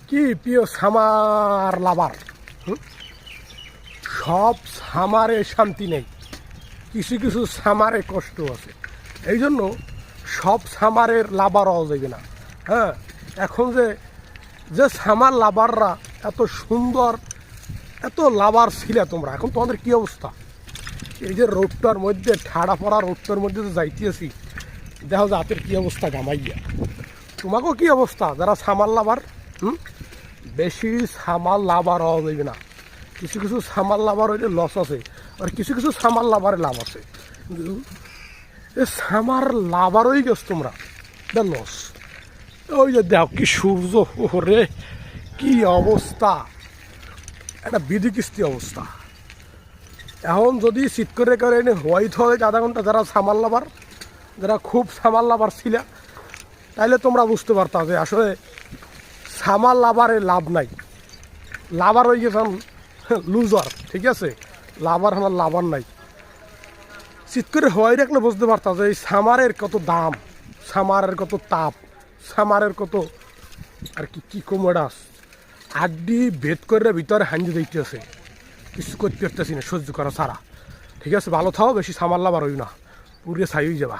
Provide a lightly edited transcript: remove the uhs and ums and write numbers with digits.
কি প্রিয় সামার লাভার, সব সামারে শান্তি নেই, কিছু কিছু সামারে কষ্ট আছে। এই জন্য সব সামারের লাভার হওয়া যাবে না। হ্যাঁ, এখন যে যে সামার লাভাররা এত সুন্দর, এত লাভার ছিলে তোমরা, এখন তোমাদের কী অবস্থা? এই যে রোডটার মধ্যে, ঠাড়া পড়া রোডটার মধ্যে যে যাইতেছি, দেখো যে হাতের কী অবস্থা গামাইয়া। তোমাকেও কী অবস্থা যারা সামার লাভার? বেশি সামার লাভার হওয়া যাবে না। কিছু কিছু সামার লাভার হইলে লস আছে, আর কিছু কিছু সামার লাভারে লাভ আছে। কিন্তু এ সামার লাভার হয়ে গেছ তোমরা, এটা লস। ওই যে দেখ কি সূর্য, রে কি অবস্থা, একটা বিধি কিস্তি অবস্থা। এখন যদি শীত করে করে এনে হোয়াইট হয় আধা ঘন্টা, যারা সামার লাভার, যারা খুব সামার লাভার ছিল, তাইলে তোমরা বুঝতে পারতা যে আসলে সামার লাভারে লাভ নাই। লাভার হয়ে গেছেন লুজার, ঠিক আছে? লাভার আমার লাভার নাই। শীত করে হওয়াই রাখলে বুঝতে পারতাম যে এই সামারের কত দাম, সামারের কত তাপ, সামারের কত আর কি কী কোমোডাস আড্ডি ভেদ করে ভিতরে হাঞ্জি দিতে আছে, কিছু করতে পারতেছি না সহ্য করা ছাড়া। ঠিক আছে, ভালো থাও, বেশি সামার লাভার হই না, পুরে ছাই হয়ে যাবা।